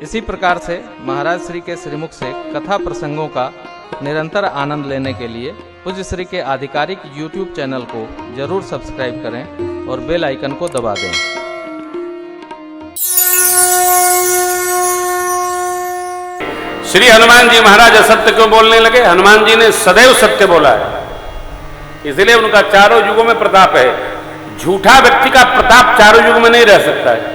इसी प्रकार से महाराज श्री के श्रीमुख से कथा प्रसंगों का निरंतर आनंद लेने के लिए पूज्य श्री के आधिकारिक YouTube चैनल को जरूर सब्सक्राइब करें और बेल आइकन को दबा दें। श्री हनुमान जी महाराज असत्य क्यों बोलने लगे? हनुमान जी ने सदैव सत्य बोला है, इसलिए उनका चारों युगों में प्रताप है। झूठा व्यक्ति का प्रताप चारों युग में नहीं रह सकता है,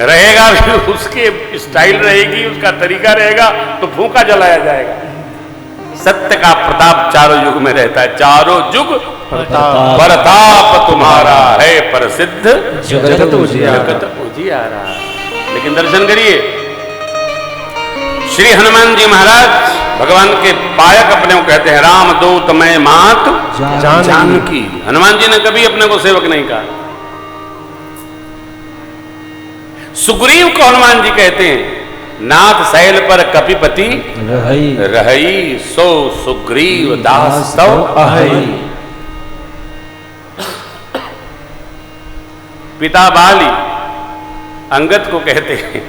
रहेगा भी उसकी स्टाइल रहेगी, उसका तरीका रहेगा तो फूंका जलाया जाएगा। सत्य का प्रताप चारों युग में रहता है। चारों युग प्रताप तुम्हारा है प्रसिद्ध जगत उजियारा। लेकिन दर्शन करिए, श्री हनुमान जी महाराज भगवान के पायक अपने को कहते हैं, राम दूत मैं मात जानकी। हनुमान जी ने कभी अपने को सेवक नहीं कहा। सुग्रीव को हनुमान जी कहते हैं, नाथ शैल पर कपिपति रहई सो सुग्रीव दास तव अहई। पिता बाली अंगद को कहते हैं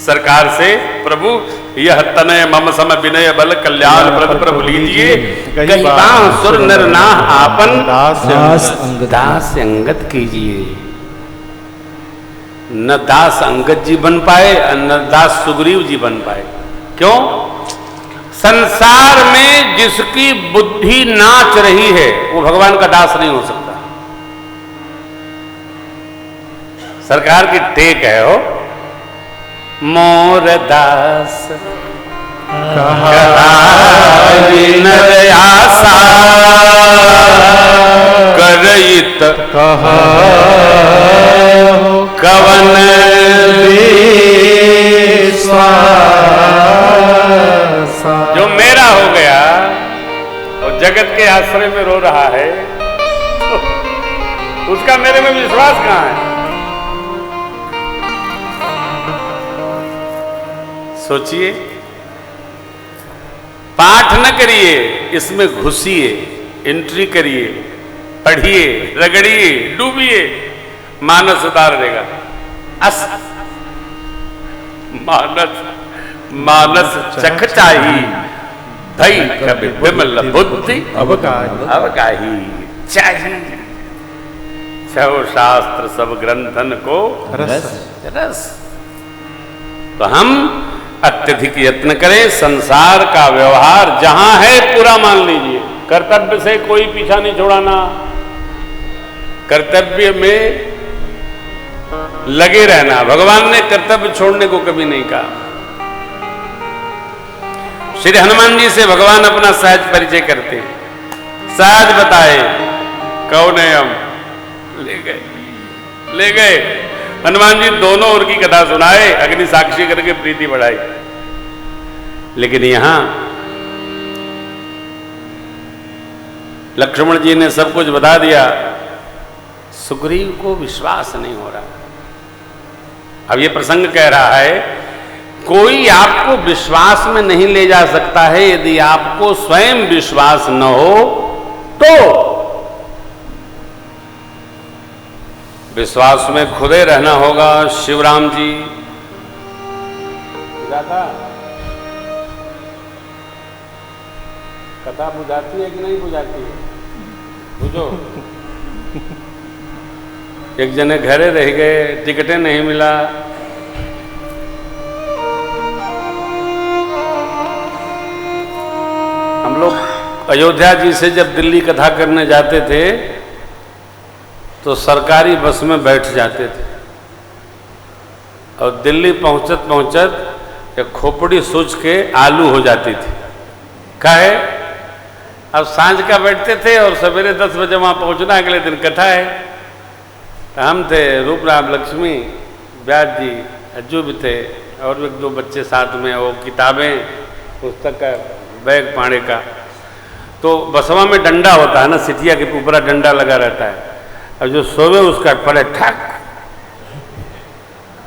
सरकार से, प्रभु यह तनय मम सम विनय बल कल्याण प्रद प्रभु लीजिए, कहीं बाह सुर नर नाह आपन दास अंगद कीजिए। न दास अंगद जी बन पाए, न दास सुग्रीव जी बन पाए। क्यों? संसार में जिसकी बुद्धि नाच रही है वो भगवान का दास नहीं हो सकता। सरकार की टेक है हो, मोर दास नर आशा करइत कवन जो मेरा हो गया और जगत के आश्रय में रो रहा है, उसका मेरे में विश्वास कहां है? सोचिए, पाठ न करिए, इसमें घुसिए, एंट्री करिए, पढ़िए, रगड़िए, डूबिए, मानस उतार देगा। मानस चख चाही भई कभी विमल बुद्धि अवगाही चाही। छो शास्त्र सब ग्रंथन को रस। तो हम अत्यधिक यत्न करें, संसार का व्यवहार जहां है पूरा मान लीजिए। कर्तव्य से कोई पीछा नहीं छुड़ाना, कर्तव्य में लगे रहना। भगवान ने कर्तव्य छोड़ने को कभी नहीं कहा। श्री हनुमान जी से भगवान अपना सहज परिचय करते हैं, सहज बताए कौन है हम। ले गए हनुमान जी दोनों ओर की कथा सुनाए, अग्नि साक्षी करके प्रीति बढ़ाई। लेकिन यहां लक्ष्मण जी ने सब कुछ बता दिया, सुग्रीव को विश्वास नहीं हो रहा। अब ये प्रसंग कह रहा है, कोई आपको विश्वास में नहीं ले जा सकता है यदि आपको स्वयं विश्वास न हो तो। विश्वास में खुदे रहना होगा। शिवराम जी कथा बुझाती है कि नहीं बुझाती है? बुझो। एक जने घरे रह गए, टिकटें नहीं मिला, हम लोग अयोध्या जी से जब दिल्ली कथा करने जाते थे तो सरकारी बस में बैठ जाते थे और दिल्ली पहुंचत पहुंचत एक खोपड़ी सूझ के आलू हो जाती थी। काहे? अब सांझ का बैठते थे और सवेरे 10 बजे वहां पहुंचना, अगले दिन कथा है। हम थे, रूपराम, लक्ष्मी, व्यास जी, अज्जू भी थे और एक दो बच्चे साथ में। वो किताबें, पुस्तक का बैग पाने का। तो बसवा में डंडा होता है ना, सिटिया के ऊपर डंडा लगा रहता है, और जो सोवे उसका पड़े ठक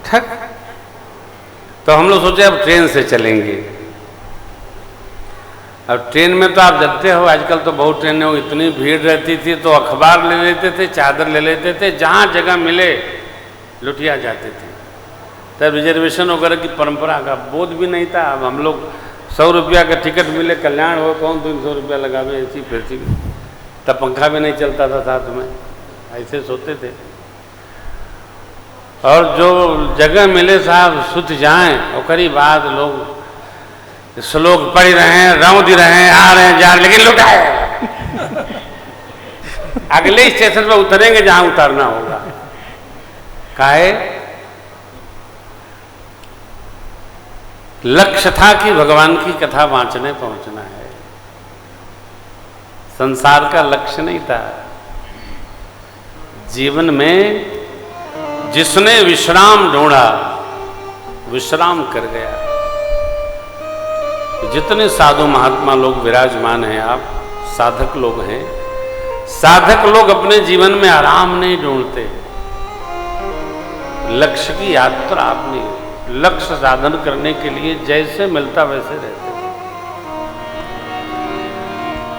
ठक। तो हम लोग सोचे अब ट्रेन से चलेंगे। अब ट्रेन में तो आप जानते हो आजकल तो बहुत ट्रेनें हो, इतनी भीड़ रहती थी तो अखबार ले लेते थे, चादर ले लेते थे, जहाँ जगह मिले लुटिया जाते थे। तब रिजर्वेशन वगैरह की परंपरा का बोध भी नहीं था। अब हम लोग 100 रुपया का टिकट मिले, कल्याण हो, कौन 300 रुपया लगावे, ऐसी फिरती। तब पंखा भी नहीं चलता था साथ में, ऐसे सोते थे। और जो जगह मिले साहब सुत जाएं, और करीब बाद लोग श्लोक पढ़ रहे हैं, रौंद रहे हैं, आ रहे हैं, जा रहे हैं, लेकिन लुटाए अगले स्टेशन पर उतरेंगे जहां उतरना होगा। काहे? लक्ष्य था कि भगवान की कथा वांचने पहुंचना है, संसार का लक्ष्य नहीं था। जीवन में जिसने विश्राम ढूंढा, विश्राम कर गया। जितने साधु महात्मा लोग विराजमान हैं, आप साधक लोग हैं, साधक लोग अपने जीवन में आराम नहीं ढूंढते, लक्ष्य की यात्रा अपनी लक्ष्य साधन करने के लिए जैसे मिलता वैसे रहते।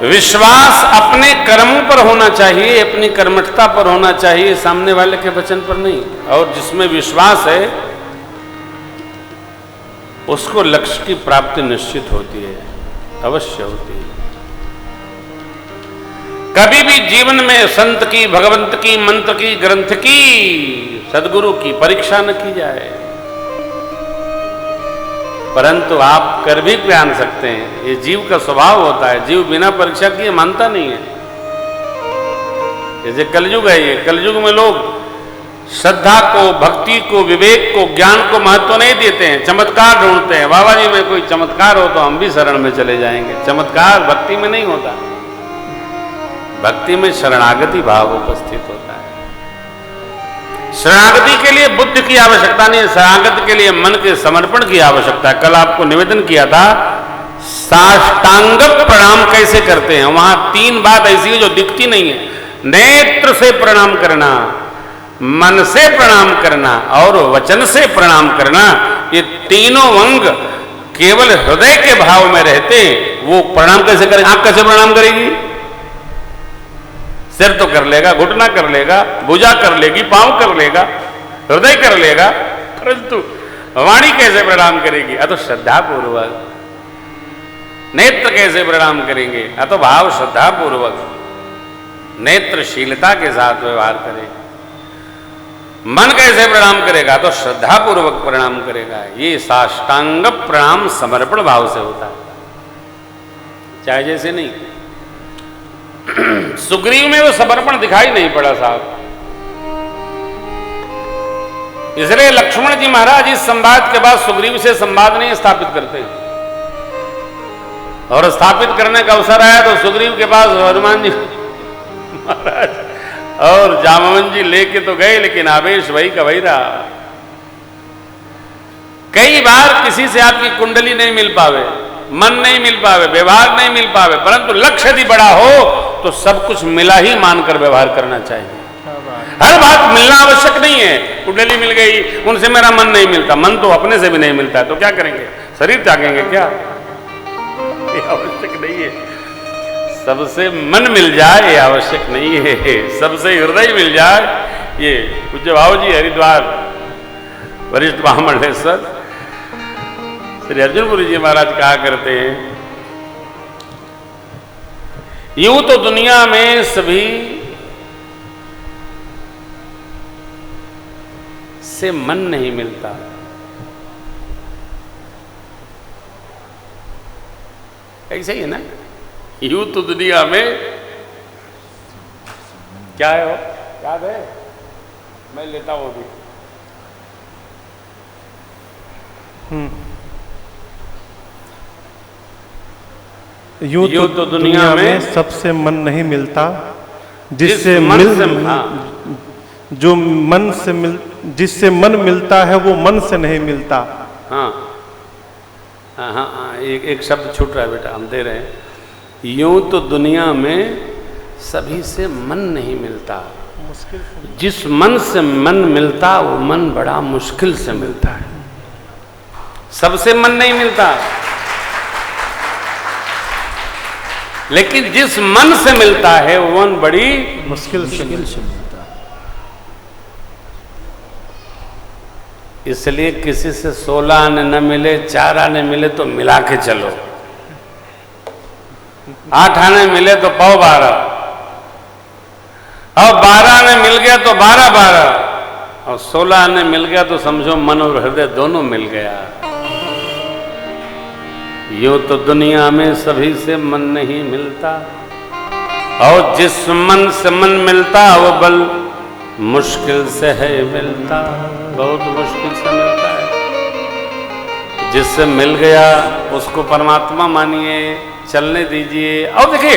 विश्वास अपने कर्मों पर होना चाहिए, अपनी कर्मठता पर होना चाहिए, सामने वाले के वचन पर नहीं। और जिसमें विश्वास है उसको लक्ष्य की प्राप्ति निश्चित होती है, अवश्य होती है। कभी भी जीवन में संत की, भगवंत की, मंत्र की, ग्रंथ की, सदगुरु की परीक्षा न की जाए। परंतु आप कर भी जान सकते हैं, ये जीव का स्वभाव होता है। जीव बिना परीक्षा किए मानता नहीं है। जैसे कलयुग है, ये कलयुग में लोग श्रद्धा को, भक्ति को, विवेक को, ज्ञान को महत्व नहीं देते हैं, चमत्कार ढूंढते हैं। बाबा जी में कोई चमत्कार हो तो हम भी शरण में चले जाएंगे। चमत्कार भक्ति में नहीं होता, भक्ति में शरणागति भाव उपस्थित होता है। शरणागति के लिए बुद्धि की आवश्यकता नहीं है, शरणागति के लिए मन के समर्पण की आवश्यकता है। कल आपको निवेदन किया था साष्टांग प्रणाम कैसे करते हैं, वहां 3 बात ऐसी है जो दिखती नहीं है। नेत्र से प्रणाम करना, मन से प्रणाम करना और वचन से प्रणाम करना, ये तीनों अंग केवल हृदय के भाव में रहते हैं। वो प्रणाम कैसे करें? आंख कैसे प्रणाम करेगी? सिर तो कर लेगा, घुटना कर लेगा, भुजा कर लेगी, पांव कर लेगा, हृदय कर लेगा, परंतु वाणी कैसे प्रणाम करेगी? अतो श्रद्धा पूर्वक। नेत्र कैसे प्रणाम करेंगे? अतो भाव श्रद्धा पूर्वक, नेत्रशीलता के साथ व्यवहार करें। मन कैसे प्रणाम करेगा? तो श्रद्धा पूर्वक प्रणाम करेगा। ये साष्टांग प्रणाम समर्पण भाव से होता है, चाहे जैसे नहीं। सुग्रीव में वो समर्पण दिखाई नहीं पड़ा साहब, इसलिए लक्ष्मण जी महाराज इस संवाद के बाद सुग्रीव से संवाद नहीं स्थापित करते, और स्थापित करने का अवसर आया तो सुग्रीव के पास हनुमान जी महाराज और जामवन जी लेके तो गए, लेकिन आवेश वही का वही रहा। कई बार किसी से आपकी कुंडली नहीं मिल पावे, मन नहीं मिल पावे, व्यवहार नहीं मिल पावे, परंतु लक्ष्य यदि बड़ा हो तो सब कुछ मिला ही मानकर व्यवहार करना चाहिए। हर बात मिलना आवश्यक नहीं है। कुंडली मिल गई, उनसे मेरा मन नहीं मिलता, मन तो अपने से भी नहीं मिलता है, तो क्या करेंगे? शरीर त्यागेंगे क्या? ये आवश्यक नहीं है। सबसे मन मिल जाए ये आवश्यक नहीं है, सबसे हृदय मिल जाए। ये पूज्य भाव जी हरिद्वार वरिष्ठ महामंडलेश्वर श्री अर्जुनपुरी जी महाराज कहा करते हैं, यूं तो दुनिया में सभी से मन नहीं मिलता, ऐसा ही है ना। यूं तो दुनिया में क्या है, वो याद है? मैं लेता हूं भी। यूं तो दुनिया में सबसे मन नहीं मिलता, जिससे जिससे मन मिलता है वो मन से नहीं मिलता। हाँ हाँ हाँ, एक शब्द छूट रहा है बेटा, हम दे रहे हैं। यूं तो दुनिया में सभी से मन नहीं मिलता, जिस मन से मन मिलता वो मन बड़ा मुश्किल से मिलता है। सबसे मन नहीं मिलता, लेकिन जिस मन से मिलता है वो मन बड़ी मुश्किल से मिलता है। इसलिए किसी से 16 आने न मिले, 4 आने मिले तो मिला के चलो, 8 आने मिले तो 12, और 12 आने मिल गया तो 12, और 16 आने मिल गया तो समझो मन और हृदय दोनों मिल गया। यूं तो दुनिया में सभी से मन नहीं मिलता, और जिस मन से मन मिलता वो बल मुश्किल से है मिलता, बहुत मुश्किल से मिलता है। जिससे मिल गया उसको परमात्मा मानिए, चलने दीजिए। और देखिए,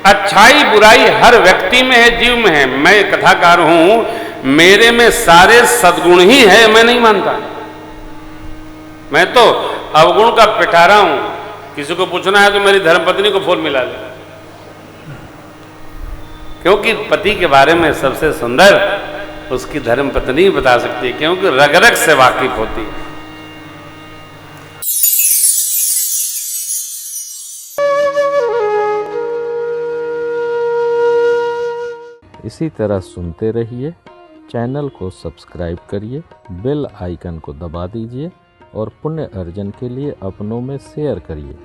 अच्छाई बुराई हर व्यक्ति में है, जीव में है। मैं कथाकार हूं, मेरे में सारे सद्गुण ही है, मैं नहीं मानता। मैं तो अवगुण का पिटारा हूं। किसी को पूछना है तो मेरी धर्मपत्नी को फोन मिला ले, क्योंकि पति के बारे में सबसे सुंदर उसकी धर्मपत्नी बता सकती है, क्योंकि रग रग से वाकिफ होती है। इसी तरह सुनते रहिए, चैनल को सब्सक्राइब करिए, बेल आइकन को दबा दीजिए और पुण्य अर्जन के लिए अपनों में शेयर करिए।